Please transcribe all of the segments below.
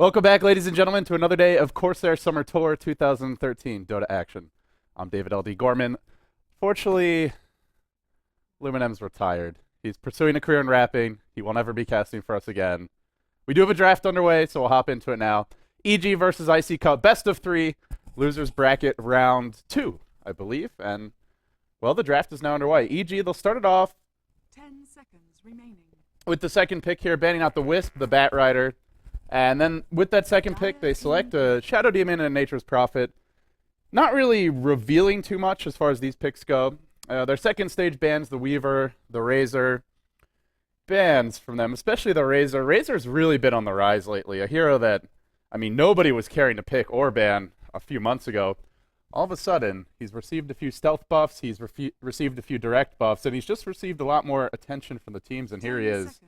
Welcome back, ladies and gentlemen, to another day of Corsair Summer Tour 2013 Dota Action. I'm David L.D. Gorman. Fortunately, Luminem's retired. He's pursuing a career in rapping. He will never be casting for us again. We do have a draft underway, so we'll hop into it now. EG versus ICCup, best of 3, losers bracket round 2, I believe. And, well, the draft is now underway. EG, they'll start it off 10 seconds remaining. With the second pick here, banning out the Wisp, the Bat Rider. And then with that second pick, they select a Shadow Demon and a Nature's Prophet. Not really revealing too much as far as these picks go. Their second stage bans the Weaver, the Razor. Bans from them, especially the Razor. Razor's really been on the rise lately. A hero that, I mean, nobody was caring to pick or ban a few months ago. All of a sudden, he's received a few stealth buffs, he's received a few direct buffs, and he's just received a lot more attention from the teams, and here he is,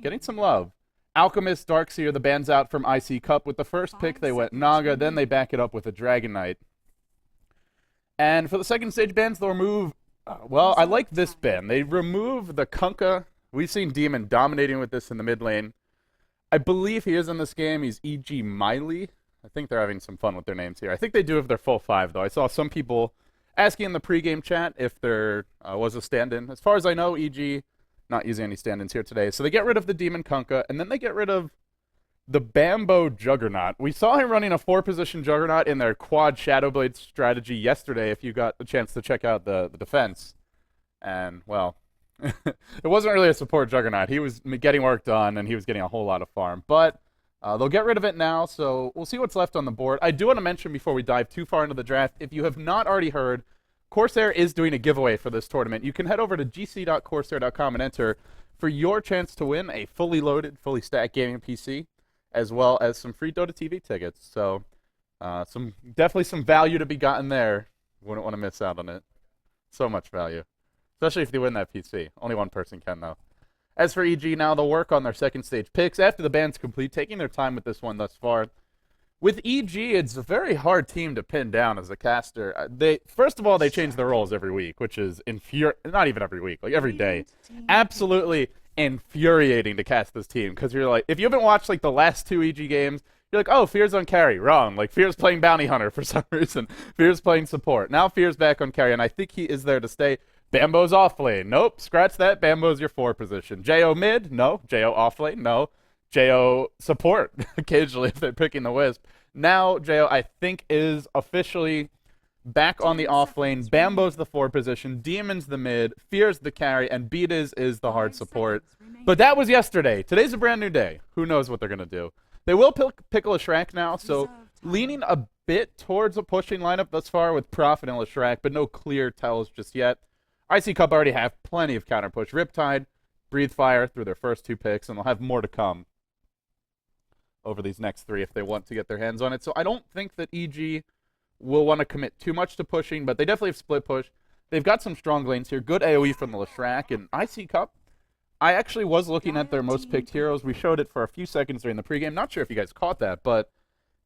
getting some love. Alchemist, Darkseer, the bans out from ICCup. With the first pick, they went Naga, then they back it up with a Dragon Knight. And for the second stage bans, they'll remove, well, I like this ban. They remove the Kunkka. We've seen Demon dominating with this in the mid lane. I believe he is in this game. He's E.G. Miley. I think they're having some fun with their names here. I think they do have their full 5, though. I saw some people asking in the pregame chat if there was a stand-in. As far as I know, E.G. not using any stand-ins here today. So they get rid of the Demon Kunkka, and then they get rid of the Bambo Juggernaut. We saw him running a 4-position Juggernaut in their quad Shadowblade strategy yesterday, if you got a chance to check out the defense. And, well, it wasn't really a support Juggernaut. He was getting work done, and he was getting a whole lot of farm. But they'll get rid of it now, so we'll see what's left on the board. I do want to mention before we dive too far into the draft, if you have not already heard, Corsair is doing a giveaway for this tournament. You can head over to gc.corsair.com and enter for your chance to win a fully loaded, fully stacked gaming PC, as well as some free Dota TV tickets. So definitely some value to be gotten there. Wouldn't want to miss out on it. So much value, especially if they win that PC. Only one person can, though. As for EG now, they'll work on their second stage picks after the ban's complete, taking their time with this one thus far. With EG, it's a very hard team to pin down as a caster. First of all, they change their roles every week, which is not even every week, like every day. Absolutely infuriating to cast this team, because you're like, if you haven't watched like the last 2 EG games, you're like, oh, Fear's on carry. Wrong. Like, Fear's playing Bounty Hunter for some reason. Fear's playing support. Now Fear's back on carry, and I think he is there to stay. Bambo's off lane. Nope, scratch that. Bambo's your 4 position. Jo mid? No. Jo off lane? No. Jo support, occasionally, if they're picking the Wisp. Now, Jo, I think, is officially back on the off lane. Bambo's the 4 position. Demon's the mid. Fear's the carry. And Beataz is the hard support. But that was yesterday. Today's a brand new day. Who knows what they're going to do. They will pick a Leshrac now, so leaning a bit towards a pushing lineup thus far with Prophet and Leshrac, but no clear tells just yet. ICCup already have plenty of counter push. Riptide, Breathe Fire through their first 2 picks, and they'll have more to come over these next 3 if they want to get their hands on it. So I don't think that EG will want to commit too much to pushing, but they definitely have split push. They've got some strong lanes here. Good AoE from the Leshrac. And ICCup, I actually was looking at their most picked heroes. We showed it for a few seconds during the pregame. Not sure if you guys caught that, but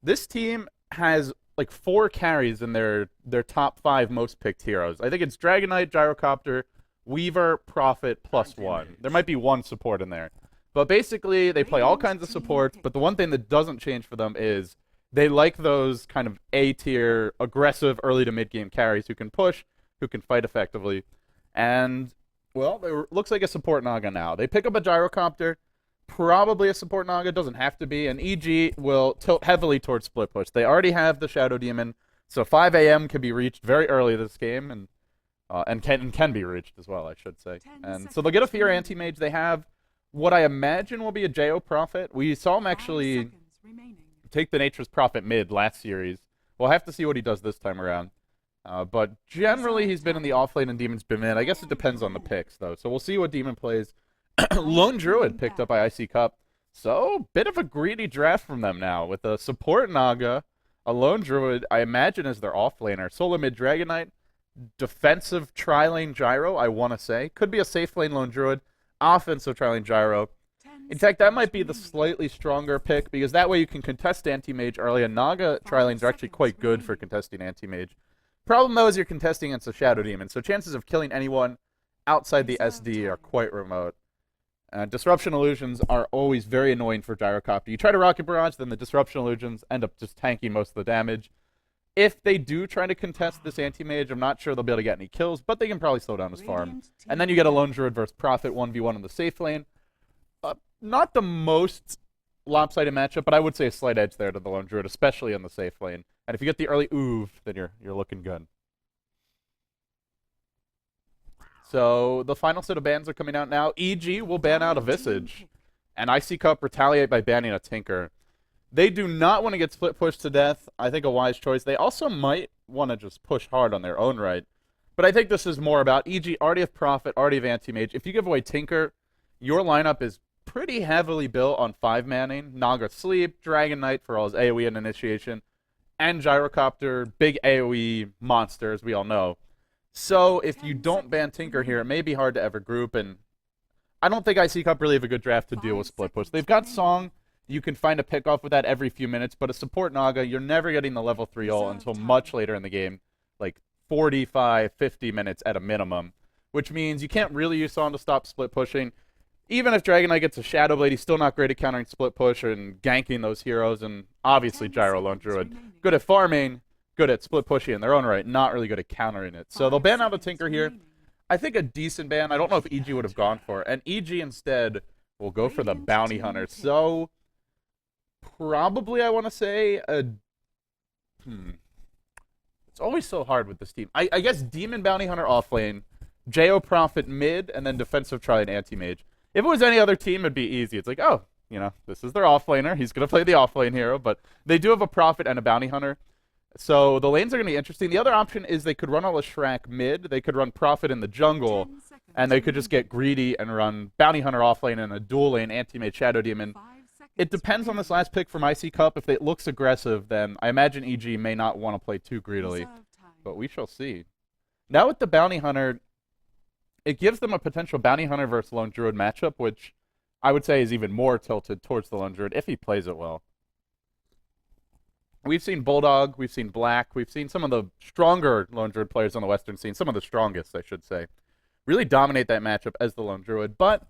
this team has like 4 carries in their top 5 most picked heroes. I think it's Dragon Knight, Gyrocopter, Weaver, Prophet, +1. There might be 1 support in there. But basically, they play all kinds of supports, but the one thing that doesn't change for them is they like those kind of A-tier, aggressive early to mid-game carries who can push, who can fight effectively. And, well, it looks like a support Naga now. They pick up a Gyrocopter, probably a support Naga, doesn't have to be, and EG will tilt heavily towards split push. They already have the Shadow Demon, so 5 AM can be reached very early this game, and can be reached as well, I should say. And so they'll get a Fear Anti-Mage. They have what I imagine will be a Jo Prophet. We saw him actually take the Nature's Prophet mid last series. We'll have to see what he does this time around. But generally, he's been in the off lane and Demon's been mid. I guess it depends on the picks, though. So we'll see what Demon plays. Lone Druid picked up by ICCup. So, bit of a greedy draft from them now. With a support Naga, a Lone Druid, I imagine, is their off laner. Solo mid Dragon Knight, defensive tri-lane Gyro, I want to say. Could be a safe lane Lone Druid, offensive tri-lane Gyro. In fact, that might be the slightly stronger pick, because that way you can contest Anti-Mage early, and Naga tri-lanes are actually quite good for contesting Anti-Mage. Problem, though, is you're contesting against a Shadow Demon, so chances of killing anyone outside the SD are quite remote. Disruption Illusions are always very annoying for Gyrocopter. You try to Rocket Barrage, then the Disruption Illusions end up just tanking most of the damage. If they do try to contest this Anti-Mage, I'm not sure they'll be able to get any kills, but they can probably slow down his farm. And then you get a Lone Druid versus Prophet 1v1 in the safe lane. Not the most lopsided matchup, but I would say a slight edge there to the Lone Druid, especially in the safe lane. And if you get the early Oov, then you're looking good. So the final set of bans are coming out now. EG will ban out a Visage, and ICCup retaliate by banning a Tinker. They do not want to get split pushed to death. I think a wise choice. They also might want to just push hard on their own right. But I think this is more about EG already have Prophet, already have Anti-Mage. If you give away Tinker, your lineup is pretty heavily built on 5-manning. Naga Sleep, Dragon Knight for all his AoE and initiation, and Gyrocopter, big AoE monster, as we all know. So if you don't ban Tinker here, it may be hard to ever group, and I don't think ICCup really have a good draft to deal with split push. They've got Song. You can find a pick off with that every few minutes, but a support Naga, you're never getting the level 3 ult until much later in the game, like 45, 50 minutes at a minimum, which means you can't really use Song to stop split pushing. Even if Dragon Knight gets a Shadow Blade, he's still not great at countering split push and ganking those heroes, and obviously Gyro Lone Druid, good at farming, good at split pushing in their own right, not really good at countering it. So they'll ban out a Tinker here. I think a decent ban. I don't know if EG would have gone for it. And EG instead will go for the Bounty Hunter. So probably I want to say a... It's always so hard with this team. I guess Demon Bounty Hunter offlane, JO Prophet mid, and then defensive try and Anti-Mage. If it was any other team, it'd be easy. It's like, oh, you know, this is their offlaner. He's going to play the offlane hero. But they do have a Prophet and a Bounty Hunter. So the lanes are going to be interesting. The other option is they could run all the Shrek mid. They could run Prophet in the jungle. And they could just get greedy and run Bounty Hunter offlane and a dual lane Anti-Mage Shadow Demon. It depends on this last pick from ICCup. If it looks aggressive, then I imagine EG may not want to play too greedily. But we shall see. Now with the Bounty Hunter, it gives them a potential Bounty Hunter versus Lone Druid matchup, which I would say is even more tilted towards the Lone Druid if he plays it well. We've seen Bulldog, we've seen Black, we've seen some of the stronger Lone Druid players on the Western scene, some of the strongest, I should say, really dominate that matchup as the Lone Druid, but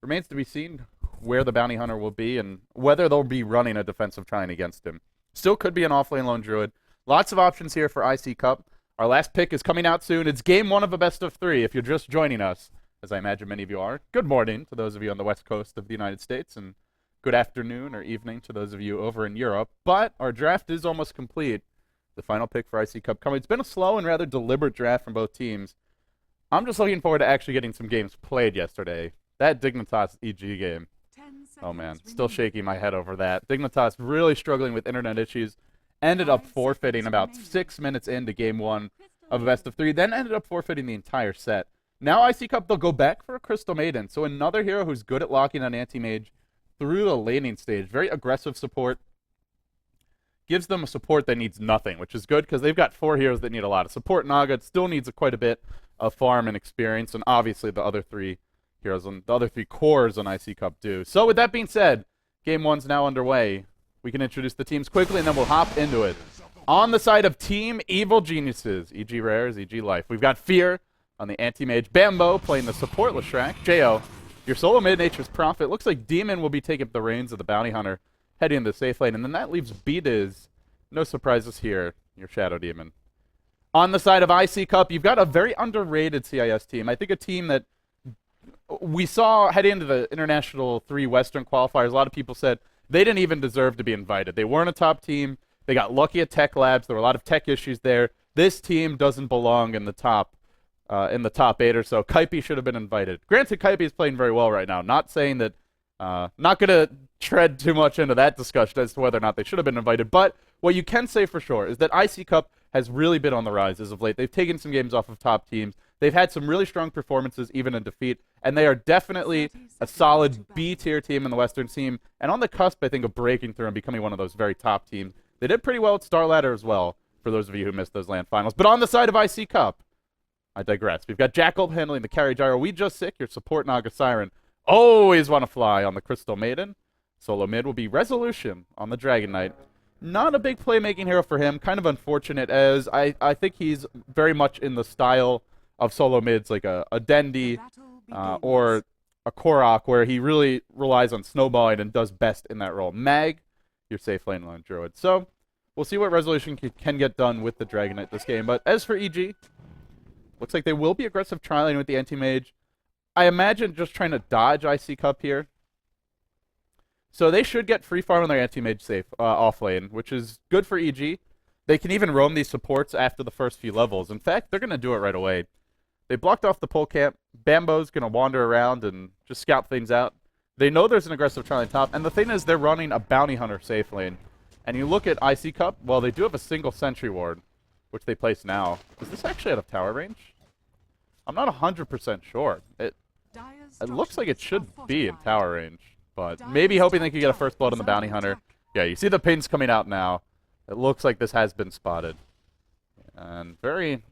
remains to be seen where the Bounty Hunter will be and whether they'll be running a defensive trying against him. Still could be an offlane Lone Druid. Lots of options here for ICCup. Our last pick is coming out soon. It's game 1 of a best of 3 if you're just joining us, as I imagine many of you are. Good morning to those of you on the west coast of the United States, and good afternoon or evening to those of you over in Europe. But our draft is almost complete. The final pick for ICCup coming. It's been a slow and rather deliberate draft from both teams. I'm just looking forward to actually getting some games played yesterday. That Dignitas EG game. Oh man, still shaking my head over that. Dignitas really struggling with internet issues. Ended up forfeiting about 6 minutes into game 1 of a best of 3. Then ended up forfeiting the entire set. Now ICCup, they'll go back for a Crystal Maiden. So another hero who's good at locking on Anti-Mage through the laning stage. Very aggressive support. Gives them a support that needs nothing, which is good because they've got 4 heroes that need a lot of support. Naga still needs quite a bit of farm and experience, and obviously the other 3 heroes and the other 3 cores on ICCup do. So with that being said, game 1's now underway. We can introduce the teams quickly, and then we'll hop into it. On the side of Team Evil Geniuses, EG Rares, EG Life, we've got Fear on the Anti-Mage. Bambo playing the support Leshrac. Jo, your solo mid Nature's Prophet. Looks like Demon will be taking up the reins of the Bounty Hunter, heading into the safe lane. And then that leaves Beatiz. No surprises here, your Shadow Demon. On the side of ICCup, you've got a very underrated CIS team. I think a team that we saw heading into the International 3 Western qualifiers. A lot of people said they didn't even deserve to be invited. They weren't a top team. They got lucky at Tech Labs. There were a lot of tech issues there. This team doesn't belong in the top 8 or so. Kaipi should have been invited. Granted, Kaipi is playing very well right now. Not saying that Not going to tread too much into that discussion as to whether or not they should have been invited, but what you can say for sure is that ICCup has really been on the rise as of late. They've taken some games off of top teams. They've had some really strong performances, even in defeat, and they are definitely a solid B-tier team in the Western team, and on the cusp, I think, of breaking through and becoming one of those very top teams. They did pretty well at Star Ladder as well, for those of you who missed those LAN finals. But on the side of ICCup, I digress. We've got Jackal handling the carry gyro. We just sick, your support Naga Siren. Always want to fly on the Crystal Maiden. Solo mid will be Resolution on the Dragon Knight. Not a big playmaking hero for him. Kind of unfortunate, as I think he's very much in the style of solo mids, like a Dendi or a Korok, where he really relies on snowballing and does best in that role. Mag, your safe lane lone druid. So we'll see what Resolution can get done with the Dragon Knight this game. But as for EG, looks like they will be aggressive trialing with the anti-mage. I imagine just trying to dodge ICCup here. So they should get free farm on their anti-mage safe off lane, which is good for EG. They can even roam these supports after the first few levels. In fact, they're going to do it right away. They blocked off the pole camp. Bambo's going to wander around and just scout things out. They know there's an aggressive trialing top, and the thing is they're running a bounty hunter safe lane. And you look at ICCup, well, they do have a single sentry ward, which they place now. Is this actually out of tower range? I'm not 100% sure. It looks like it should be in tower range, but maybe hoping they could get a first blood on the bounty hunter. Yeah, you see the pings coming out now. It looks like this has been spotted. And very...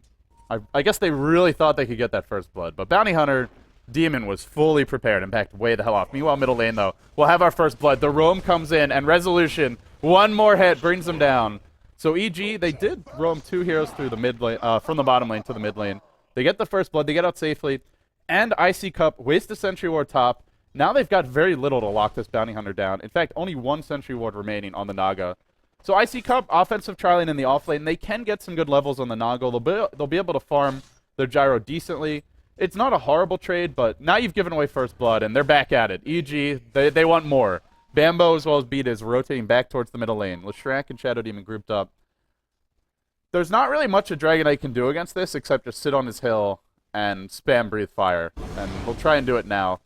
I guess they really thought they could get that first blood, but bounty hunter Demon was fully prepared and backed way the hell off. Meanwhile, middle lane, though, we'll have our first blood. The roam comes in, and Resolution, one more hit, brings them down. So EG, they did roam two heroes through the mid lane, from the bottom lane to the mid lane. They get the first blood, they get out safely, and ICCup waste a sentry ward top. Now they've got very little to lock this bounty hunter down. In fact, only one sentry ward remaining on the Naga. So ICCup, offensive trialing in the off lane, they can get some good levels on the Naga. They'll be able to farm their gyro decently. It's not a horrible trade, but now you've given away first blood, and they're back at it. EG, they want more. Bambo, as well as Beat, is rotating back towards the middle lane. Leshrac and Shadow Demon grouped up. There's not really much a Dragon Knight can do against this, except just sit on his hill and spam Breathe Fire. And he'll try and do it now.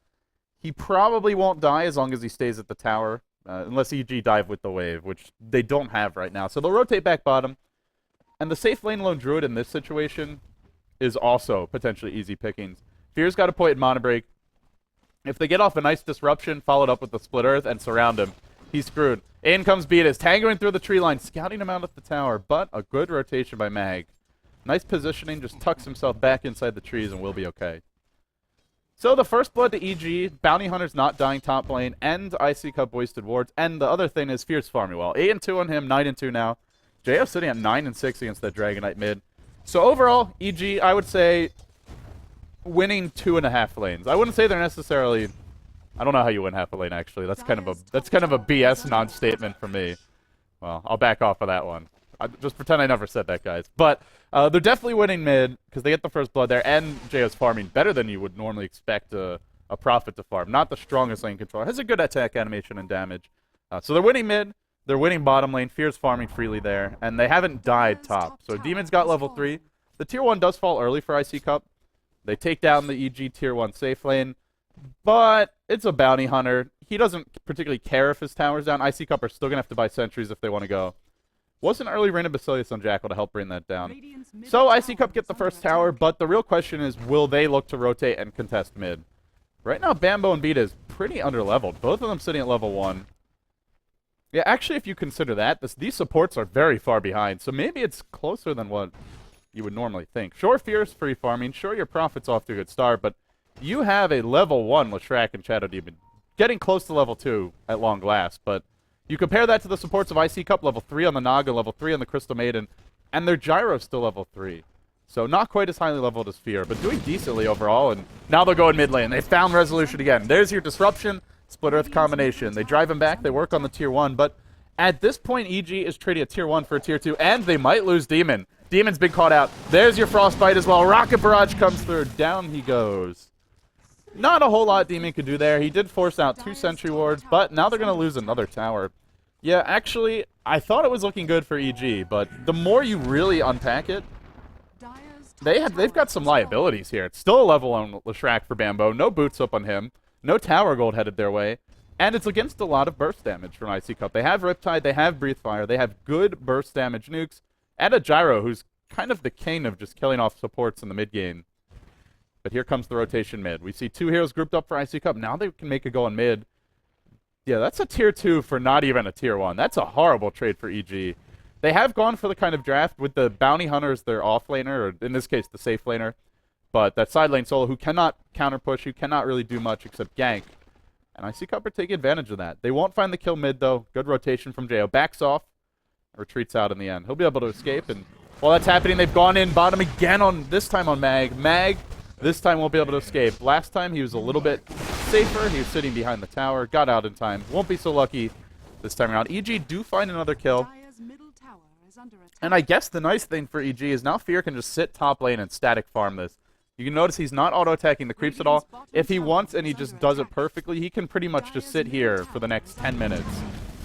He probably won't die as long as he stays at the tower, unless EG dive with the wave, which they don't have right now. So they'll rotate back bottom. And the safe lane lone druid in this situation is also potentially easy pickings. Fear's got a point in Mana Break. If they get off a nice disruption, followed up with the Split Earth, and surround him, he's screwed. In comes Beatus, tangoing through the tree line, scouting him out at the tower, but a good rotation by Mag. Nice positioning, just tucks himself back inside the trees and we'll be okay. So the first blood to EG, Bounty Hunter's not dying top lane, and ICCup wasted wards, and the other thing is Fear's farming well. 8-2 on him, 9-2 now. JO sitting at 9-6 against that Dragon Knight mid. So overall, EG, I would say, winning 2.5 lanes. I wouldn't say they're necessarily... I don't know how you win half a lane, actually. That's kind of a BS non-statement for me. Well, I'll back off of that one. Just pretend I never said that, guys. But they're definitely winning mid, because they get the first blood there, and JO's farming better than you would normally expect a Prophet to farm. Not the strongest lane controller. Has a good attack animation and damage. So they're winning mid. They're winning bottom lane. Fear's farming freely there. And they haven't died top. So Demon's got level 3. The tier 1 does fall early for ICCup. They take down the EG tier 1 safe lane. But it's a bounty hunter. He doesn't particularly care if his tower's down. ICCup are still going to have to buy sentries if they want to go. Was an early Rain of Basilius on Jackal to help bring that down. So ICCup get the first tower, but the real question is, will they look to rotate and contest mid? Right now, Bambo and Beat is pretty underleveled. Both of them sitting at level 1. Yeah, actually, if you consider that, these supports are very far behind, so maybe it's closer than what you would normally think. Sure, Fear's free farming. Sure, your Prophet's off to a good start, but you have a level 1 Leshrac and Shadow Demon getting close to level 2 at long last, but you compare that to the supports of ICCup, level 3 on the Naga, level 3 on the Crystal Maiden, and their Gyro's still level 3. So not quite as highly leveled as Fear, but doing decently overall, and now they'll go in mid lane. They found Resolution again. There's your disruption. Split Earth combination. They drive him back. They work on the tier 1. But at this point, EG is trading a tier 1 for a tier 2. And they might lose Demon. Demon's been caught out. There's your Frostbite as well. Rocket Barrage comes through. Down he goes. Not a whole lot Demon could do there. He did force out 2 sentry wards. But now they're going to lose another tower. Yeah, actually, I thought it was looking good for EG. But the more you really unpack it, they've got some liabilities here. It's still a level on Leshrac for Bambo. No boots up on him. No tower gold headed their way. And it's against a lot of burst damage from ICCup. They have Riptide, they have Breathe Fire, they have good burst damage nukes, and a Gyro who's kind of the king of just killing off supports in the mid game. But here comes the rotation mid. We see 2 heroes grouped up for ICCup. Now they can make a go on mid. Yeah, that's a tier 2 for not even a tier 1. That's a horrible trade for EG. They have gone for the kind of draft with the Bounty Hunter as their off laner, or in this case, the safe laner. But that side lane solo who cannot counter push, who cannot really do much except gank. And ICCup are taking advantage of that. They won't find the kill mid, though. Good rotation from Jo. Backs off, retreats out in the end. He'll be able to escape, and while that's happening, they've gone in bottom again on, this time on Mag. Mag, this time won't be able to escape. Last time, he was a little bit safer. He was sitting behind the tower, got out in time. Won't be so lucky this time around. EG do find another kill. And I guess the nice thing for EG is now Fear can just sit top lane and static farm this. You can notice he's not auto-attacking the creeps at all. If he wants and he just does it perfectly, he can pretty much just sit here for the next 10 minutes.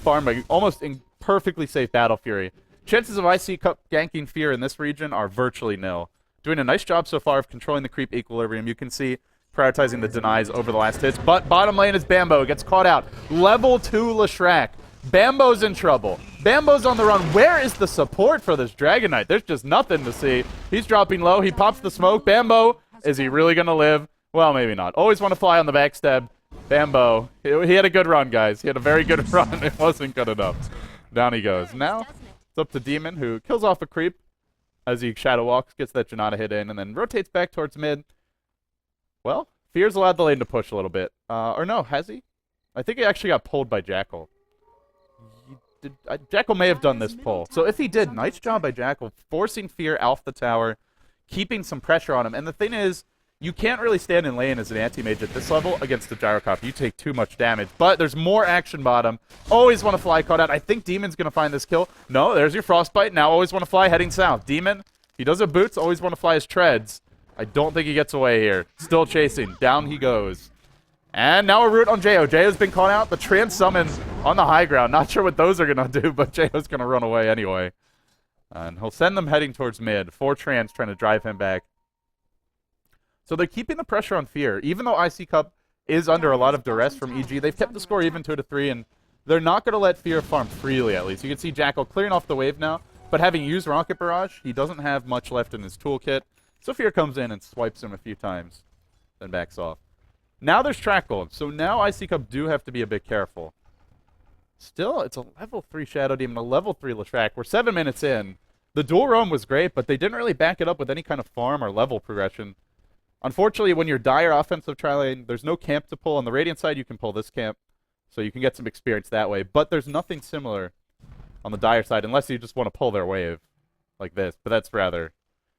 Farm almost in perfectly safe Battle Fury. Chances of ICCup ganking Fear in this region are virtually nil. Doing a nice job so far of controlling the creep equilibrium. You can see prioritizing the denies over the last hits. But bottom lane is Bambo. Gets caught out. Level 2 Leshrac. Bambo's in trouble. Bambo's on the run. Where is the support for this Dragon Knight? There's just nothing to see. He's dropping low. He pops the smoke. Bambo, is he really going to live? Well, maybe not. Always want to fly on the backstab. Bambo, he had a good run, guys. He had a very good run. It wasn't good enough. Down he goes. Now, it's up to Demon, who kills off a creep as he shadow walks, gets that Janata hit in, and then rotates back towards mid. Well, Fear's allowed the lane to push a little bit. Or no, has he? I think he actually got pulled by Jackal. Jackal may have done this pull. So if he did, nice job by Jackal, forcing Fear off the tower, keeping some pressure on him. And the thing is, you can't really stand in lane as an anti-mage at this level against the Gyrocop. You take too much damage. But there's more action bottom. Always want to fly caught out. I think Demon's going to find this kill. No, there's your Frostbite. Now always want to fly heading south. Demon, he does have boots. Always want to fly his treads. I don't think he gets away here. Still chasing. Down he goes. And now a root on Jo. Jo's been caught out. The trans summon on the high ground. Not sure what those are going to do, but Jo's going to run away anyway. And he'll send them heading towards mid. 4 trans trying to drive him back. So they're keeping the pressure on Fear. Even though ICCup is under a lot of duress from EG, they've kept the score even 2-3, and they're not going to let Fear farm freely, at least. You can see Jackal clearing off the wave now, but having used Rocket Barrage, he doesn't have much left in his toolkit. So Fear comes in and swipes him a few times, then backs off. Now there's Track Gold, so now ICCup do have to be a bit careful. Still, it's a level 3 Shadow Demon, a level 3 Leshrac. We're 7 minutes in. The dual roam was great, but they didn't really back it up with any kind of farm or level progression. Unfortunately, when you're dire offensive tri-lane, there's no camp to pull. On the Radiant side, you can pull this camp, so you can get some experience that way. But there's nothing similar on the dire side, unless you just want to pull their wave like this. But that's rather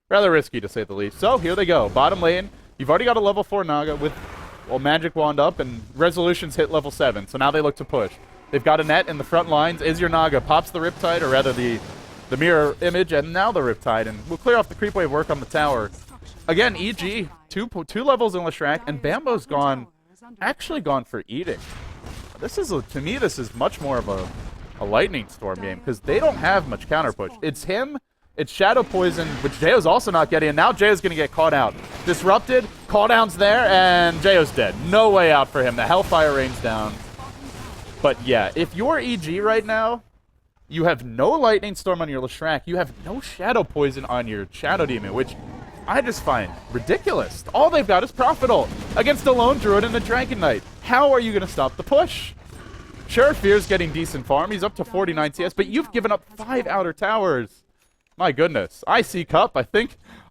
risky, to say the least. So here they go. Bottom lane, you've already got a level 4 Naga with Magic Wand up, and Resolutions hit level 7. So now they look to push. They've got a net in the front lines. Is your Naga pops the Riptide, or rather the mirror image, and now the Riptide. And we'll clear off the creep wave, work on the tower. Again, EG, two levels in Leshrac, and Bambo's actually gone for eating. This is, to me, this is much more of a Lightning Storm game, because they don't have much counter push. It's him, it's Shadow Poison, which Jo's also not getting, and now Jo's going to get caught out. Disrupted, call-down's there, and Jo's dead. No way out for him. The Hellfire rains down. But yeah, if you're EG right now, you have no Lightning Storm on your Leshrac, you have no Shadow Poison on your Shadow Demon, which I just find ridiculous. All they've got is Prophet Ult against a lone Druid and a Dragon Knight. How are you going to stop the push? Sure, Fear's getting decent farm. He's up to 49 CS, but you've given up 5 outer towers. My goodness. ICCup,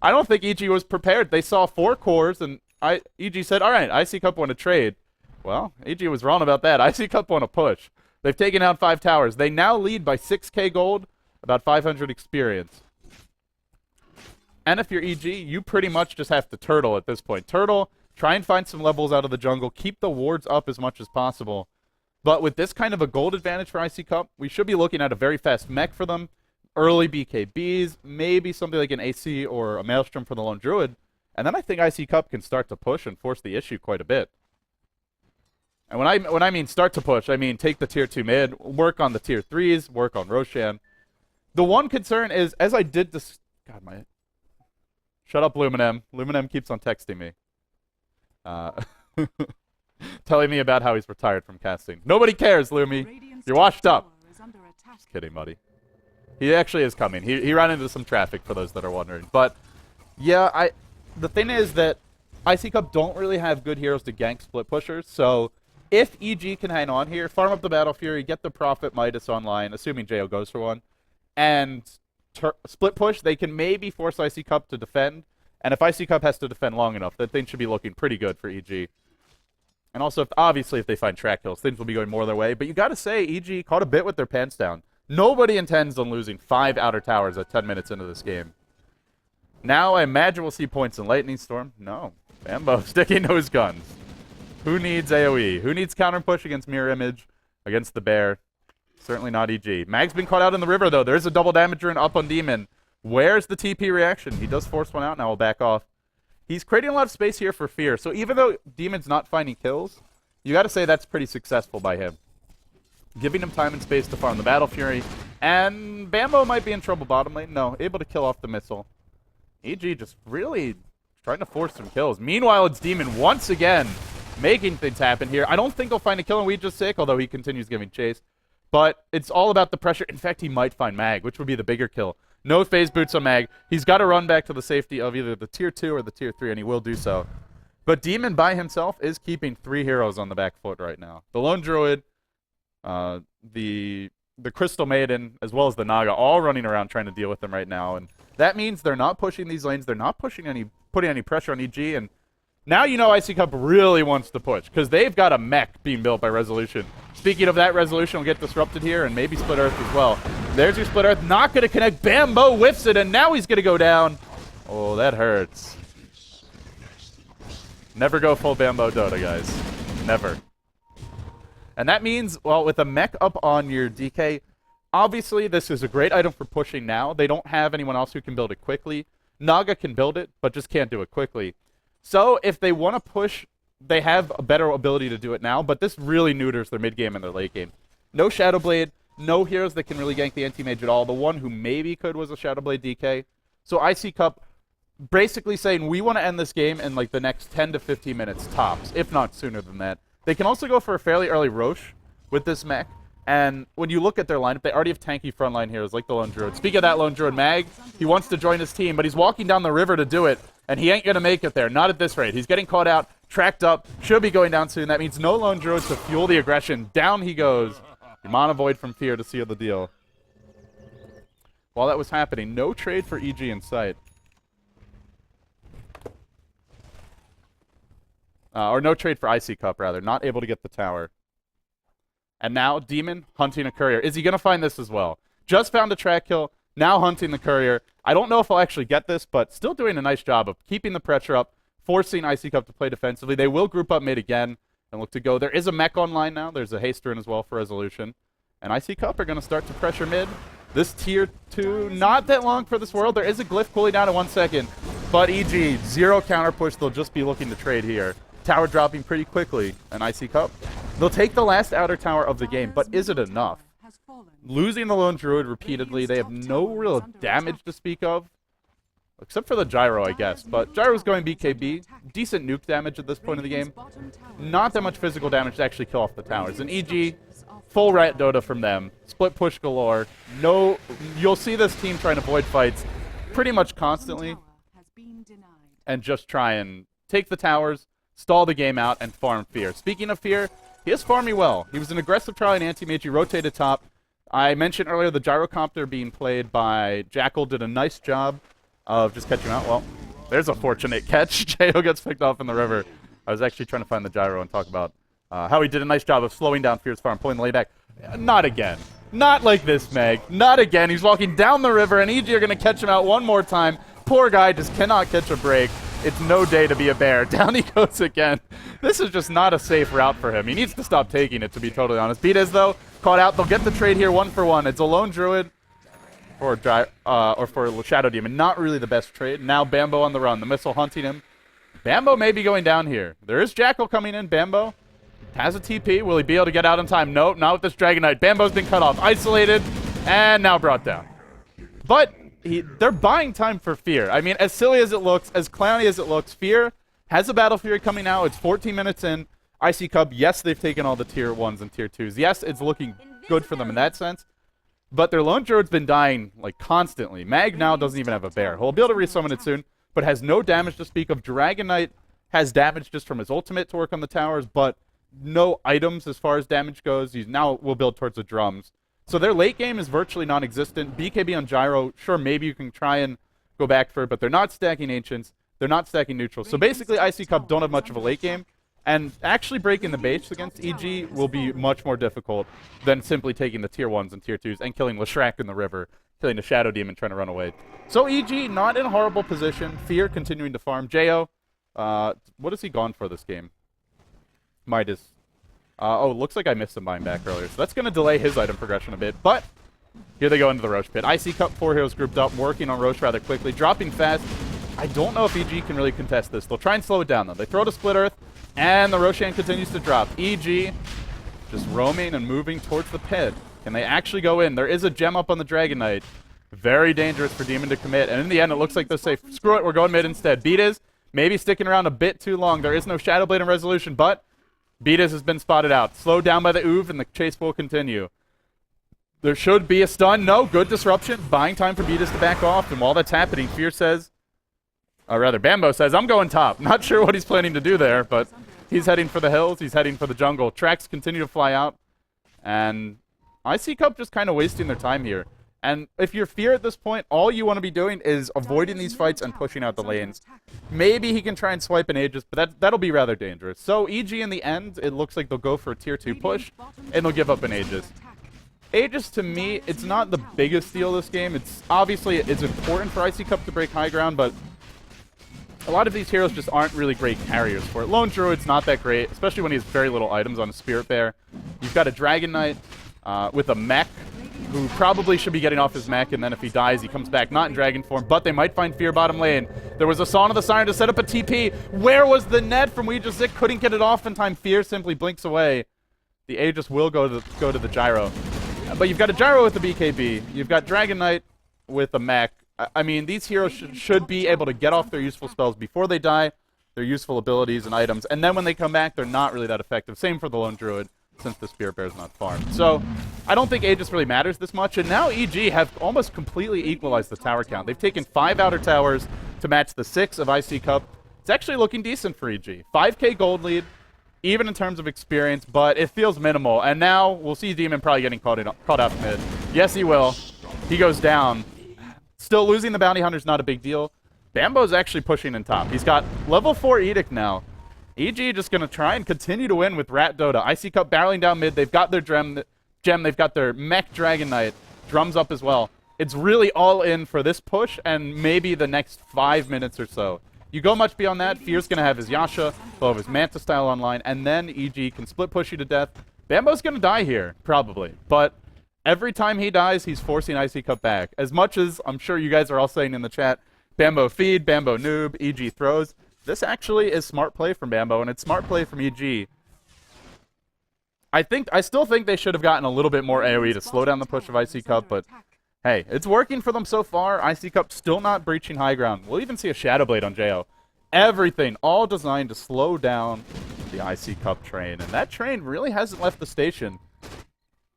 I don't think EG was prepared. They saw 4 cores, and EG said, all right, ICCup want to trade. Well, EG was wrong about that. ICCup want to push. They've taken out 5 towers. They now lead by 6k gold, about 500 experience. And if you're EG, you pretty much just have to turtle at this point. Turtle, try and find some levels out of the jungle, keep the wards up as much as possible. But with this kind of a gold advantage for ICCup, we should be looking at a very fast mech for them, early BKBs, maybe something like an AC or a Maelstrom for the Lone Druid, and then I think ICCup can start to push and force the issue quite a bit. And when I mean start to push, I mean take the tier 2 mid, work on the tier 3s, work on Roshan. The one concern is, as I did this... God, my... Shut up, Luminem. Luminem keeps on texting me. telling me about how he's retired from casting. Nobody cares, Lumi. Radiant's You're washed top up. tower is under attack. Just kidding, buddy. He actually is coming. He ran into some traffic, for those that are wondering. But, yeah, the thing is that ICCup don't really have good heroes to gank split pushers, so if EG can hang on here, farm up the Battle Fury, get the Prophet Midas online, assuming JO goes for one, and split push, they can maybe force ICCup to defend, and if ICCup has to defend long enough, that thing should be looking pretty good for EG. And also, obviously, if they find track kills, things will be going more their way, but you gotta say, EG caught a bit with their pants down. Nobody intends on losing 5 outer towers at 10 minutes into this game. Now, I imagine we'll see points in Lightning Storm. No. Bambo sticking to his guns. Who needs AoE? Who needs counter push against Mirror Image? Against the Bear? Certainly not EG. Mag's been caught out in the river, though. There's a double damager and up on Demon. Where's the TP reaction? He does force one out. Now we'll back off. He's creating a lot of space here for Fear. So even though Demon's not finding kills, you got to say that's pretty successful by him. Giving him time and space to farm the Battle Fury. And Bambo might be in trouble bottom lane. No, able to kill off the missile. EG just really trying to force some kills. Meanwhile, it's Demon once again making things happen here. I don't think he'll find a kill on Weed just sick, although he continues giving chase. But it's all about the pressure. In fact, he might find Mag, which would be the bigger kill. No phase boots on Mag. He's got to run back to the safety of either the tier 2 or the tier 3, and he will do so. But Demon by himself is keeping 3 heroes on the back foot right now. The Lone Druid, the Crystal Maiden, as well as the Naga, all running around trying to deal with them right now. And that means they're not pushing these lanes. They're not putting any pressure on EG. And now you know ICCup really wants to push, because they've got a mech being built by Resolution. Speaking of that, Resolution will get disrupted here, and maybe Split Earth as well. There's your Split Earth. Not going to connect. Bambo whiffs it, and now he's going to go down. Oh, that hurts. Never go full Bambo Dota, guys. Never. And that means, well, with a mech up on your DK, obviously this is a great item for pushing now. They don't have anyone else who can build it quickly. Naga can build it, but just can't do it quickly. So if they want to push, they have a better ability to do it now, but this really neuters their mid game and their late game. No Shadowblade, no heroes that can really gank the anti-mage at all. The one who maybe could was a Shadowblade DK. So ICCup basically saying, we want to end this game in like the next 10 to 15 minutes tops, if not sooner than that. They can also go for a fairly early Roche with this mech. And when you look at their lineup, they already have tanky frontline heroes like the Lone Druid. Speaking of that Lone Druid, Mag, he wants to join his team, but he's walking down the river to do it, and he ain't going to make it there. Not at this rate. He's getting caught out, tracked up, should be going down soon. That means no Lone Druid to fuel the aggression. Down he goes. The Mana Void from Fear to seal the deal. While that was happening, no trade for EG in sight. Or no trade for ICCup, rather. Not able to get the tower. And now, Demon hunting a courier. Is he going to find this as well? Just found a track kill, now hunting the courier. I don't know if I'll actually get this, but still doing a nice job of keeping the pressure up, forcing ICCup to play defensively. They will group up mid again and look to go. There is a mech online now. There's a haster in as well for Resolution. And ICCup are going to start to pressure mid. This tier 2, not that long for this world. There is a glyph cooling down in 1 second. But EG, 0 counter push. They'll just be looking to trade here. Tower dropping pretty quickly. And ICCup, they'll take the last outer tower of the game, but is it enough? Losing the Lone Druid repeatedly, they have no real damage to speak of. Except for the Gyro, I guess. But Gyro's going BKB. Decent nuke damage at this point of the game. Not that much physical damage to actually kill off the towers. And EG, full Rat Dota from them. Split push galore. No, you'll see this team trying to avoid fights pretty much constantly. And just try and take the towers, stall the game out, and farm Fear. Speaking of Fear, he is farming well. He was an aggressive try in anti-mage. He rotated top. I mentioned earlier the Gyrocopter being played by Jackal did a nice job of just catching out. Well, there's a fortunate catch. Jo gets picked off in the river. I was actually trying to find the Gyro and talk about how he did a nice job of slowing down Fear's farm, pulling the lane back. Not again. Not like this, Meg. Not again. He's walking down the river, and EG are going to catch him out one more time. Poor guy just cannot catch a break. It's no day to be a bear. Down he goes again. This is just not a safe route for him. He needs to stop taking it, to be totally honest. Beatez, though, caught out. They'll get the trade here 1-for-1. It's a Lone Druid or for Shadow Demon. Not really the best trade. Now Bambo on the run. The missile hunting him. Bambo may be going down here. There is Jackal coming in. Bambo has a TP. Will he be able to get out in time? Nope, not with this Dragon Knight. Bambo's been cut off. Isolated. And now brought down. But they're buying time for Fear. I mean, as silly as it looks, as clowny as it looks, Fear has a Battle Fury coming out. It's 14 minutes in. ICCup, yes, they've taken all the tier 1s and tier 2s. Yes, it's looking good for them in that sense. But their lone druid's been dying, like, constantly. Mag now doesn't even have a bear. He'll be able to resummon it soon, but has no damage to speak of. Dragon Knight has damage just from his ultimate to work on the towers, but no items as far as damage goes. He now will build towards the drums. So their late game is virtually non-existent. BKB on Gyro, sure, maybe you can try and go back for it, but they're not stacking Ancients. They're not stacking Neutrals. So basically, ICCup don't have much of a late game. And actually breaking the base against EG will be much more difficult than simply taking the tier 1s and tier 2s and killing Leshrac in the river, killing the Shadow Demon trying to run away. So EG, not in a horrible position. Fear continuing to farm. Jo, what has he gone for this game? Midas. Oh, looks like I missed some buying back earlier. So that's going to delay his item progression a bit. But here they go into the Roche pit. ICCup, 4 heroes grouped up, working on Roche rather quickly, dropping fast. I don't know if EG can really contest this. They'll try and slow it down, though. They throw to Split Earth. And the Roshan continues to drop. EG just roaming and moving towards the pit. Can they actually go in? There is a gem up on the Dragon Knight. Very dangerous for Demon to commit. And in the end, it looks like they'll say, screw it, we're going mid instead. Beataz maybe sticking around a bit too long. There is no Shadow Blade in resolution, but Beataz has been spotted out. Slowed down by the Oov, and the chase will continue. There should be a stun. No, good disruption. Buying time for Beataz to back off. And while that's happening, Fear says, or rather, Bambo says, I'm going top. Not sure what he's planning to do there, but he's heading for the hills. He's heading for the jungle. Tracks continue to fly out. And ICCup just kind of wasting their time here. And if you're Fear at this point, all you want to be doing is avoiding these fights and pushing out the lanes. Maybe he can try and swipe an Aegis, but that'll be rather dangerous. So EG in the end, it looks like they'll go for a tier 2 push, and they'll give up an Aegis. Aegis, to me, it's not the biggest deal this game. It's obviously it's important for ICCup to break high ground, but a lot of these heroes just aren't really great carriers for it. Lone Druid's not that great, especially when he has very little items on a Spirit Bear. You've got a Dragon Knight with a mech, who probably should be getting off his mech, and then if he dies, he comes back not in dragon form, but they might find Fear bottom lane. There was a Song of the Siren to set up a TP. Where was the net from Weejazik? Couldn't get it off in time. Fear simply blinks away. The Aegis will go to the Gyro. But you've got a Gyro with the BKB. You've got Dragon Knight with a mech. I mean, these heroes should be able to get off their useful spells before they die, their useful abilities and items, and then when they come back, they're not really that effective. Same for the Lone Druid, since the Spirit Bear is not farmed. So, I don't think Aegis really matters this much, and now EG have almost completely equalized the tower count. They've taken 5 outer towers to match the 6 of ICCup. It's actually looking decent for EG. 5k gold lead, even in terms of experience, but it feels minimal. And now, we'll see Demon probably getting caught out mid. Yes, he will. He goes down. Still, losing the Bounty Hunter's not a big deal. Bambo's actually pushing in top. He's got level 4 Edict now. EG just going to try and continue to win with Rat Dota. ICCup barreling down mid. They've got their gem. They've got their mech Dragon Knight. Drums up as well. It's really all in for this push and maybe the next 5 minutes or so. You go much beyond that, Fear's going to have his Yasha, he'll have his Manta style online, and then EG can split push you to death. Bambo's going to die here, probably. But every time he dies, he's forcing ICCup back. As much as I'm sure you guys are all saying in the chat, Bambo feed, Bambo noob, EG throws. This actually is smart play from Bambo, and it's smart play from EG. I still think they should have gotten a little bit more AoE to slow down the push of ICCup, but hey, it's working for them so far. ICCup still not breaching high ground. We'll even see a Shadow Blade on Jo. Everything, all designed to slow down the ICCup train, and that train really hasn't left the station.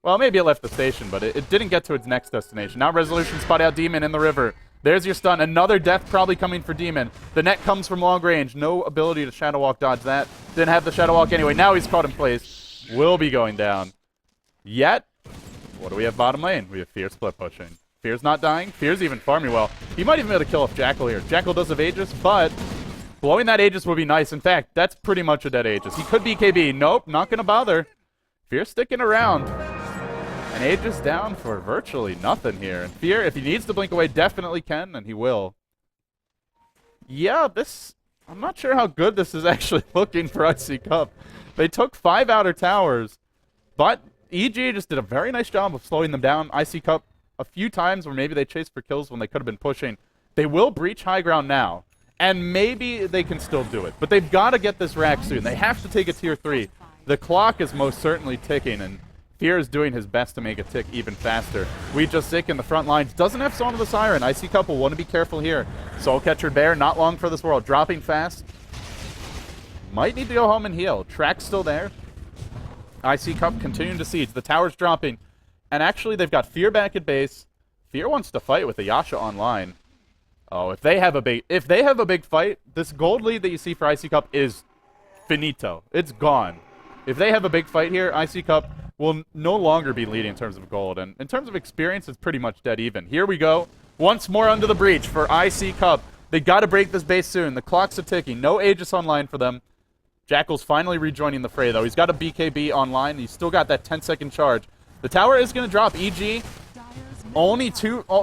Well, maybe it left the station, but it didn't get to its next destination. Now Resolution spot out Demon in the river. There's your stun. Another death probably coming for Demon. The net comes from long range. No ability to Shadow Walk dodge that. Didn't have the Shadow Walk anyway. Now he's caught in place. Will be going down. Yet, what do we have bottom lane? We have Fear split pushing. Fear's not dying. Fear's even farming well. He might even be able to kill off Jackal here. Jackal does have Aegis, but blowing that Aegis would be nice. In fact, that's pretty much a dead Aegis. He could BKB. Nope, not going to bother. Fear's sticking around. And Aegis down for virtually nothing here. And Fear, if he needs to blink away, definitely can, and he will. Yeah, I'm not sure how good this is actually looking for ICCup. They took 5 outer towers, but EG just did a very nice job of slowing them down. ICCup a few times where maybe they chased for kills when they could have been pushing. They will breach high ground now, and maybe they can still do it. But they've got to get this rack soon. They have to take a tier 3. The clock is most certainly ticking, and Fear is doing his best to make it tick even faster. Weejazik in the front lines doesn't have Song of the Siren. ICCup will want to be careful here. Soul Catcher Bear, not long for this world. Dropping fast. might need to go home and heal. Track's still there. ICCup continuing to siege. The tower's dropping. And actually, they've got Fear back at base. Fear wants to fight with the Yasha online. Oh, if they have a big fight, this gold lead that you see for ICCup is finito. It's gone. If they have a big fight here, ICCup will no longer be leading in terms of gold. And in terms of experience, it's pretty much dead even. Here we go. Once more under the breach for ICCup. They got to break this base soon. The clock's a-ticking. No Aegis online for them. Jackal's finally rejoining the fray, though. He's got a BKB online. He's still got that 10-second charge. The tower is going to drop. EG, only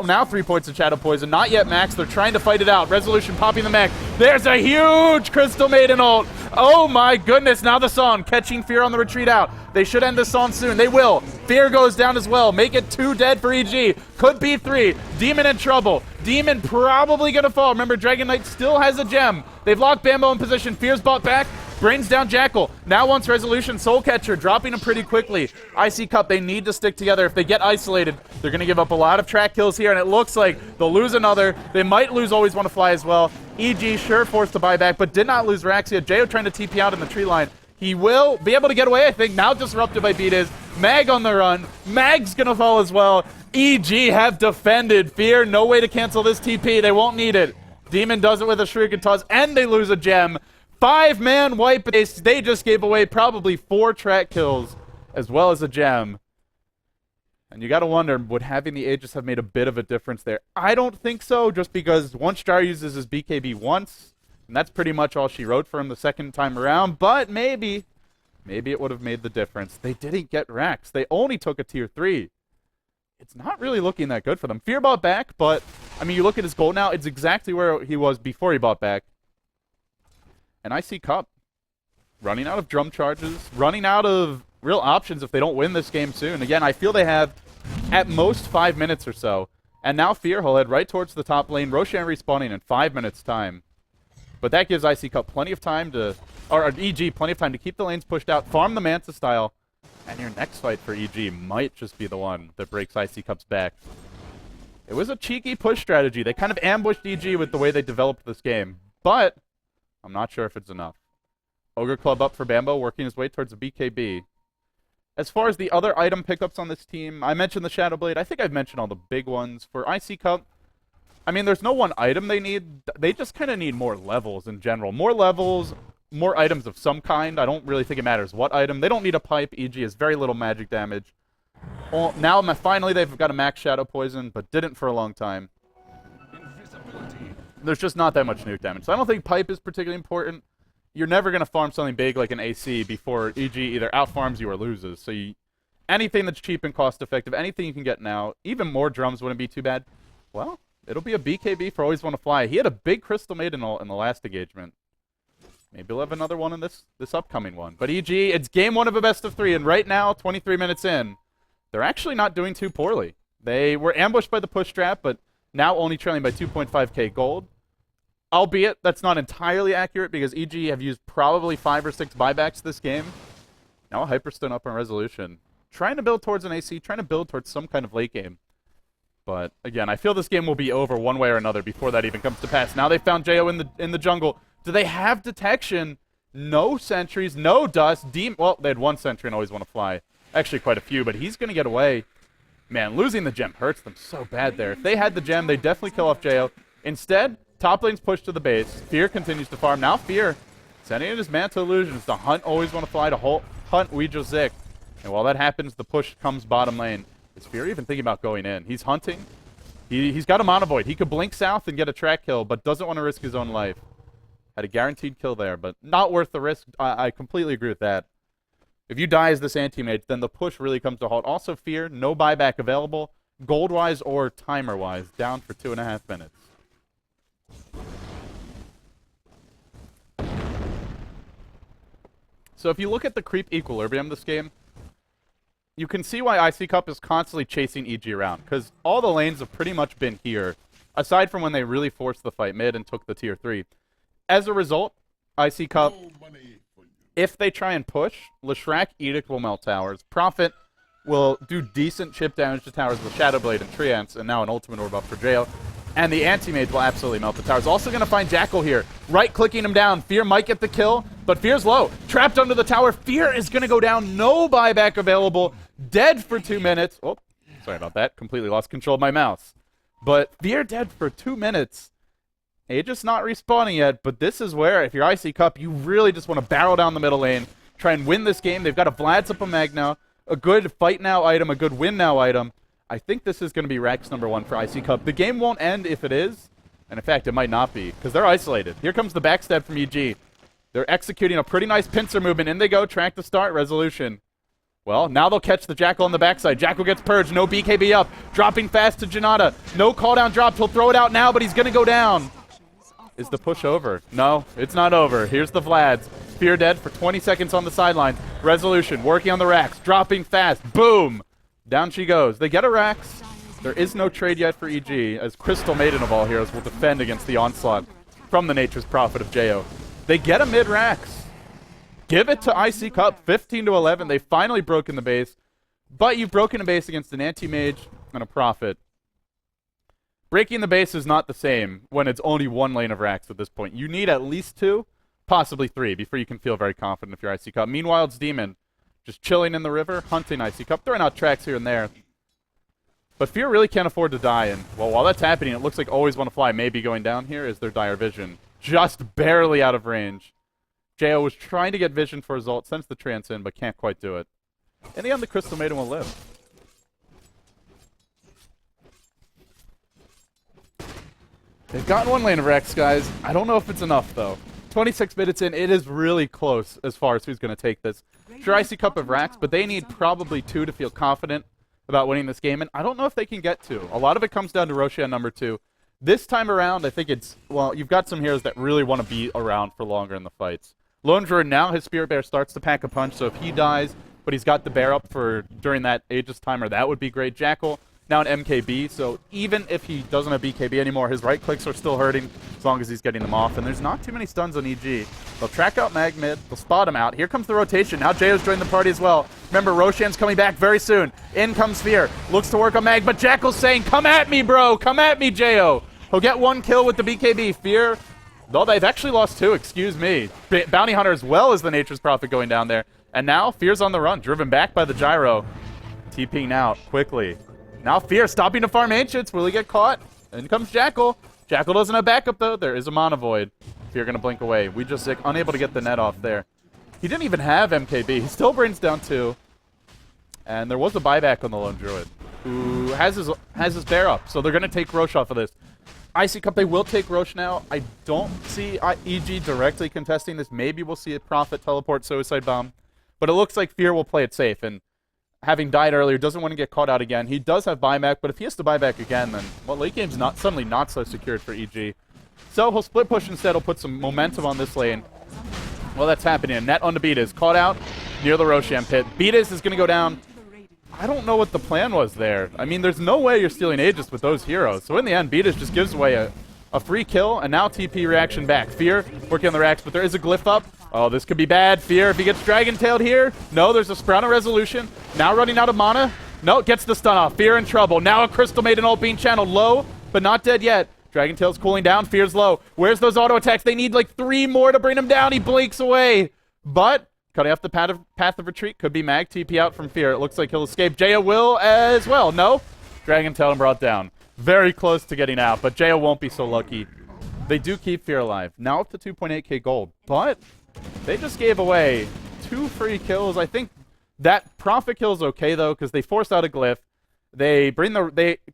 now 3 points of Shadow Poison. Not yet max. They're trying to fight it out. Resolution popping the mech. There's a huge Crystal Maiden ult. Oh my goodness. Now the Song catching Fear on the retreat out. They should end this Song soon. They will. Fear goes down as well. Make it 2 dead for EG. Could be 3. Demon in trouble. Demon probably going to fall. Remember, Dragon Knight still has a gem. They've locked Bambo in position. Fear's bought back. Brains down Jackal. Now wants Resolution. Soul Catcher dropping him pretty quickly. ICCup, they need to stick together. If they get isolated, they're going to give up a lot of track kills here, and it looks like they'll lose another. They might lose Always Want to Fly as well. EG sure forced to buy back, but did not lose Raxia. Jo trying to TP out in the tree line. He will be able to get away, I think. Now disrupted by Beatiz. Mag on the run. Mag's going to fall as well. EG have defended. Fear, no way to cancel this TP. They won't need it. Demon does it with a Shuriken and Toss, and they lose a gem. 5-man wipe. They just gave away probably 4 track kills as well as a gem. And you got to wonder, would having the Aegis have made a bit of a difference there? I don't think so, just because once Jar uses his BKB once, and that's pretty much all she wrote for him the second time around, but maybe it would have made the difference. They didn't get Rax. They only took a tier 3. It's not really looking that good for them. Fear bought back, but, I mean, you look at his goal now, it's exactly where he was before he bought back. And ICCup running out of drum charges, running out of real options if they don't win this game soon. Again, I feel they have at most 5 minutes or so. And now Fear will head right towards the top lane. Roshan respawning in 5 minutes time. But that gives ICCup plenty of time to, or EG plenty of time to keep the lanes pushed out, farm the Manta style. And your next fight for EG might just be the one that breaks ICCup's back. It was a cheeky push strategy. They kind of ambushed EG with the way they developed this game. But I'm not sure if it's enough. Ogre Club up for Bambo, working his way towards a BKB. As far as the other item pickups on this team, I mentioned the Shadow Blade. I think I've mentioned all the big ones. For ICCup, I mean, there's no one item they need. They just kind of need more levels in general. More levels, more items of some kind. I don't really think it matters what item. They don't need a pipe. EG has very little magic damage. Well, now, finally, they've got a max Shadow Poison, but didn't for a long time. There's just not that much nuke damage. So I don't think pipe is particularly important. You're never going to farm something big like an AC before EG either outfarms you or loses. So anything that's cheap and cost effective, anything you can get now, even more drums wouldn't be too bad. Well, it'll be a BKB for Always Want to Fly. He had a big Crystal Maiden ult in the last engagement. Maybe he'll have another one in this upcoming one. But EG, it's game 1 of a best of 3, and right now, 23 minutes in, they're actually not doing too poorly. They were ambushed by the push trap, but now only trailing by 2.5k gold. Albeit, that's not entirely accurate because EG have used probably 5 or 6 buybacks this game. Now a Hyperstone up on Resolution. Trying to build towards an AC, trying to build towards some kind of late game. But, again, I feel this game will be over one way or another before that even comes to pass. Now they found Jo in the jungle. Do they have detection? No sentries, no dust. Well, they had 1 sentry and Always Want to Fly. Actually, quite a few, but he's going to get away. Man, losing the gem hurts them so bad there. If they had the gem, they'd definitely kill off Jo. Instead, top lane's pushed to the base. Fear continues to farm. Now Fear sending in his Manta Illusions to hunt Always Want to Fly, to hunt Ouija Zik. And while that happens, the push comes bottom lane. Is Fear even thinking about going in? He's hunting. He's got a Mana Void. He could blink south and get a track kill, but doesn't want to risk his own life. Had a guaranteed kill there, but not worth the risk. I completely agree with that. If you die as this anti-mage, then the push really comes to a halt. Also, Fear, no buyback available, gold-wise or timer-wise, down for 2.5 minutes. So if you look at the creep equilibrium this game, you can see why ICCup is constantly chasing EG around, because all the lanes have pretty much been here, aside from when they really forced the fight mid and took the tier 3. As a result, ICCup, if they try and push, Leshrac Edict will melt towers. Prophet will do decent chip damage to towers with Shadow Blade and Treants, and now an Ultimate Orb up for Jail. And the Anti-Mage will absolutely melt the towers. Also going to find Jackal here, right-clicking him down. Fear might get the kill. But Fear's low. Trapped under the tower. Fear is going to go down. No buyback available. Dead for 2 minutes. Oh, sorry about that. Completely lost control of my mouse. But Fear dead for 2 minutes. Aegis not respawning yet, but this is where, if you're ICCup, you really just want to barrel down the middle lane, try and win this game. They've got a Vlad's up a Mag now, a good fight now item, a good win now item. I think this is going to be Rex #1 for ICCup. The game won't end if it is, and in fact, it might not be, because they're isolated. Here comes the backstab from EG. They're executing a pretty nice pincer movement. In they go, track to start, resolution. Well, now they'll catch the Jackal on the backside. Jackal gets purged, no BKB up, dropping fast to Janata. No call down drop, he'll throw it out now, but he's going to go down. Is the push over? No, it's not over. Here's the Vlads. Fear dead for 20 seconds on the sidelines. Resolution, working on the racks, dropping fast. Boom! Down she goes. They get a racks. There is no trade yet for EG, as Crystal Maiden of all heroes will defend against the onslaught from the Nature's Prophet of Jo. They get a mid-racks. Give it to ICCup, 15-11. They've finally broken the base, but you've broken a base against an anti-mage and a Prophet. Breaking the base is not the same when it's only one lane of racks at this point. You need at least 2, possibly 3, before you can feel very confident if you're ICCup. Meanwhile, it's Demon just chilling in the river, hunting ICCup, throwing out tracks here and there. But Fear really can't afford to die, and well, while that's happening, it looks like Always Wanna Fly may be going down here as their Dire Vision. Just barely out of range. Jo was trying to get vision for his ult, sends the trance in, but can't quite do it. In the end, the Crystal Maiden will live. They've gotten one lane of Rex, guys. I don't know if it's enough, though. 26 minutes in, it is really close as far as who's going to take this. Sure, ICCup have racks, but they need probably 2 to feel confident about winning this game, and I don't know if they can get 2. A lot of it comes down to Roshan #2. This time around, I think it's, well, you've got some heroes that really want to be around for longer in the fights. Lone Druid now, his Spirit Bear starts to pack a punch, so if he dies, but he's got the bear up for during that Aegis timer, that would be great. Jackal, now an MKB, so even if he doesn't have BKB anymore, his right clicks are still hurting as long as he's getting them off, and there's not too many stuns on EG. They'll track out Mag mid, they'll spot him out. Here comes the rotation. Now Jo's joined the party as well. Remember, Roshan's coming back very soon. In comes Fear. Looks to work on Mag, but Jackal's saying, come at me, bro! Come at me, Jo! He'll get 1 kill with the BKB. Fear, though they've actually lost 2, excuse me. Bounty Hunter as well as the Nature's Prophet going down there. And now Fear's on the run, driven back by the Gyro. TPing out quickly. Now Fear stopping to farm Ancients. Will he get caught? In comes Jackal. Jackal doesn't have backup, though. There is a Mana Void. Fear going to blink away. We just unable to get the net off there. He didn't even have MKB. He still brings down 2. And there was a buyback on the Lone Druid, who has his bear up. So they're going to take Roche off of this. ICCup, they will take Roche now. I don't see EG directly contesting this. Maybe we'll see a Prophet teleport Suicide Bomb. But it looks like Fear will play it safe. And having died earlier, doesn't want to get caught out again. He does have buyback, but if he has to buy back again, then, well, late game's suddenly not so secured for EG. So he'll split push instead. He'll put some momentum on this lane. Well, that's happening. Net onto Beatus. Caught out near the Roshan pit. Beatus is going to go down. I don't know what the plan was there. I mean, there's no way you're stealing Aegis with those heroes. So in the end, Beatus just gives away a free kill, and now TP reaction back. Fear working on the racks, but there is a glyph up. Oh, this could be bad. Fear, if he gets Dragon-tailed here. No, there's a Sprout of Resolution. Now running out of mana. No, gets the stun off. Fear in trouble. Now a Crystal Maiden ult being channeled low, but not dead yet. Dragon-tail's cooling down. Fear's low. Where's those auto attacks? They need like 3 more to bring him down. He blinks away. But cutting off the path of retreat could be Mag. TP out from Fear. It looks like he'll escape. Jo will as well. No. Dragon-tail him brought down. Very close to getting out, but Jo won't be so lucky. They do keep Fear alive. Now up to 2.8k gold, but they just gave away 2 free kills. I think that Prophet kill is okay, though, because they force out a glyph. They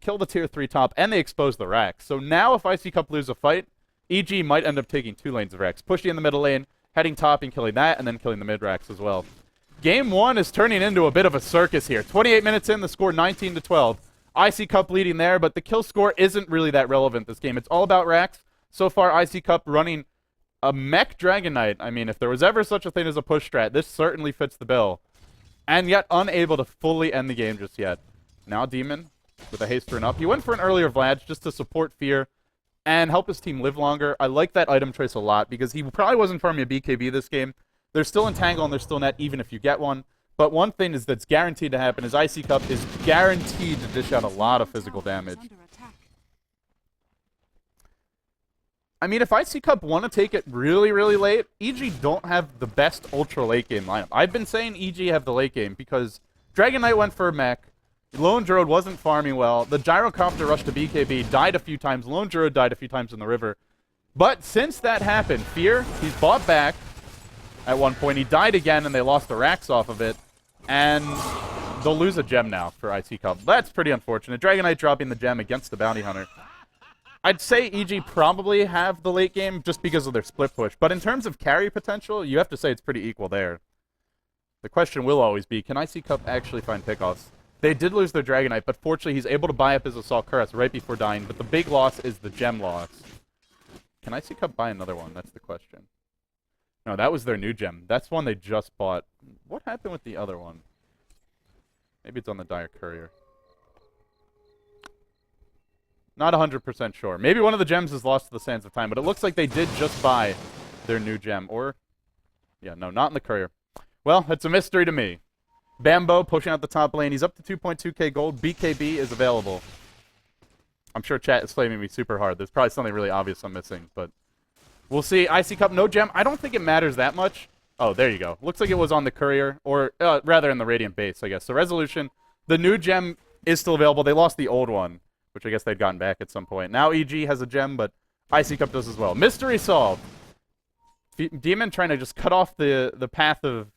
kill the tier 3 top, and they expose the racks. So now if ICCup lose a fight, EG might end up taking 2 lanes of racks. Pushing in the middle lane, heading top and killing that, and then killing the mid racks as well. Game 1 is turning into a bit of a circus here. 28 minutes in, the score 19-12. ICCup leading there, but the kill score isn't really that relevant this game. It's all about racks. So far, ICCup running a mech Dragon Knight. I mean, if there was ever such a thing as a push strat, this certainly fits the bill. And yet unable to fully end the game just yet. Now Demon with a haste turn up. He went for an earlier Vlad just to support Fear and help his team live longer. I like that item choice a lot because he probably wasn't farming a BKB this game. There's still Entangle and there's still Net even if you get one. But one thing is that's guaranteed to happen is ICCup is guaranteed to dish out a lot of physical damage. I mean, if ICCup want to take it really, really late, EG don't have the best ultra late game lineup. I've been saying EG have the late game because Dragon Knight went for a mech, Lone Druid wasn't farming well, the Gyrocopter rushed to BKB, died a few times, Lone Druid died a few times in the river. But since that happened, Fear, he's bought back at one point, he died again and they lost the racks off of it, and they'll lose a gem now for ICCup. That's pretty unfortunate. Dragon Knight dropping the gem against the Bounty Hunter. I'd say EG probably have the late game just because of their split push. But in terms of carry potential, you have to say it's pretty equal there. The question will always be, can ICCup actually find pickoffs? They did lose their Dragon Knight, but fortunately he's able to buy up his Assault Cuirass right before dying. But the big loss is the gem loss. Can ICCup buy another one? That's the question. No, that was their new gem. That's one they just bought. What happened with the other one? Maybe it's on the Dire Courier. Not 100% sure. Maybe one of the gems is lost to the sands of time, but it looks like they did just buy their new gem. Or, yeah, no, not in the courier. Well, it's a mystery to me. Bambo pushing out the top lane. He's up to 2.2k gold. BKB is available. I'm sure chat is flaming me super hard. There's probably something really obvious I'm missing, but we'll see. ICCup, no gem. I don't think it matters that much. Oh, there you go. Looks like it was on the courier, or rather in the Radiant base, I guess. So Resolution, the new gem is still available. They lost the old one, which I guess they'd gotten back at some point. Now EG has a gem, but ICCup does as well. Mystery solved. Demon trying to just cut off the path of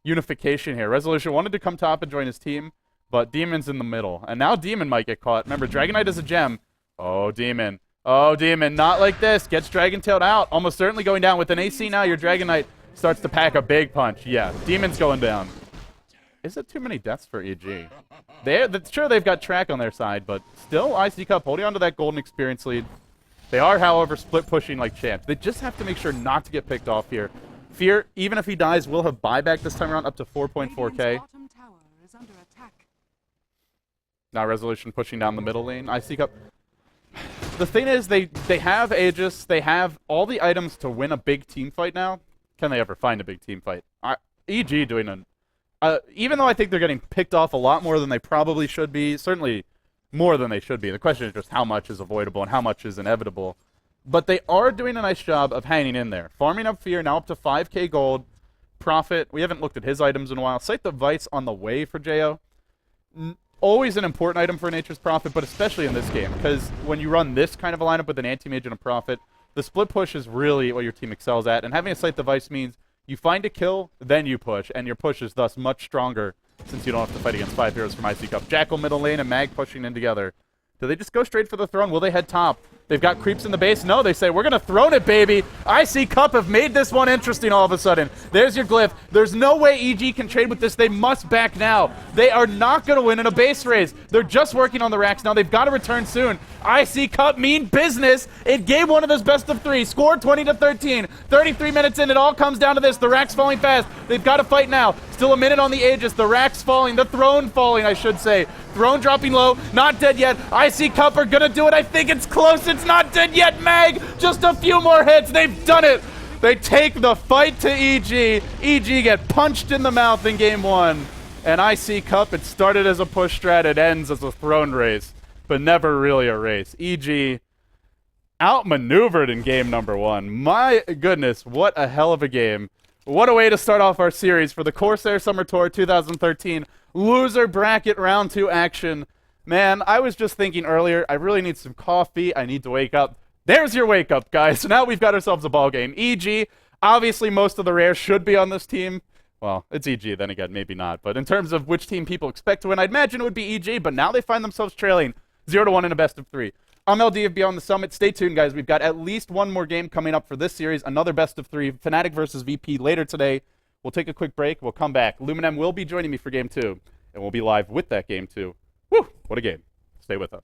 unification here. Resolution wanted to come top and join his team, but Demon's in the middle. And now Demon might get caught. Remember, Dragon Knight is a gem. Oh, Demon. Oh, Demon. Not like this. Gets Dragon Tailed out. Almost certainly going down. With an AC now, your Dragon Knight starts to pack a big punch. Yeah, Demon's going down. Is it too many deaths for EG? Sure, they've got track on their side, but still ICCup holding on to that golden experience lead. They are, however, split pushing like champs. They just have to make sure not to get picked off here. Fear, even if he dies, will have buyback this time around up to 4.4k. Now Resolution pushing down the middle lane. ICCup. The thing is, they have Aegis. They have all the items to win a big team fight now. Can they ever find a big team fight? EG doing an... even though I think they're getting picked off a lot more than they probably should be, certainly more than they should be. The question is just how much is avoidable and how much is inevitable. But they are doing a nice job of hanging in there. Farming up Fear, now up to 5k gold. Prophet, we haven't looked at his items in a while. Sight the Vice on the way for Jo. Always an important item for Nature's Prophet, but especially in this game, because when you run this kind of a lineup with an Anti-Mage and a Prophet, the split push is really what your team excels at, and having a Sight the Vice means you find a kill, then you push, and your push is thus much stronger since you don't have to fight against 5 heroes from ICCup. Jackal middle lane and Mag pushing in together. Do they just go straight for the throne? Will they head top? They've got creeps in the base. No, they say, we're going to throne it, baby. ICCup have made this one interesting all of a sudden. There's your glyph. There's no way EG can trade with this. They must back now. They are not going to win in a base raise. They're just working on the racks now. They've got to return soon. ICCup mean business. It gave one of those best of 3. Scored 20-13. 33 minutes in. It all comes down to this. The racks falling fast. They've got to fight now. Still a minute on the Aegis. The racks falling. The throne falling, I should say. Throne dropping low. Not dead yet. ICCup are going to do it. I think it's close. It's not dead yet. Mag, just a few more hits. They've done it. They take the fight to EG. EG get punched in the mouth in game 1. And ICCup, it started as a push strat. It ends as a throne race, but never really a race. EG outmaneuvered in game number 1. My goodness, what a hell of a game. What a way to start off our series for the Corsair Summer Tour 2013 loser bracket round 2 action. Man, I was just thinking earlier, I really need some coffee. I need to wake up. There's your wake up, guys. So now we've got ourselves a ball game. EG, obviously most of the rares should be on this team. Well, it's EG, then again, maybe not. But in terms of which team people expect to win, I'd imagine it would be EG, but now they find themselves trailing 0-1 in a best of 3. I'm LD of Beyond the Summit. Stay tuned, guys. We've got at least one more game coming up for this series, another best of 3, Fnatic versus VP later today. We'll take a quick break. We'll come back. Luminem will be joining me for game 2, and we'll be live with that game 2. Woo! What a game. Stay with us.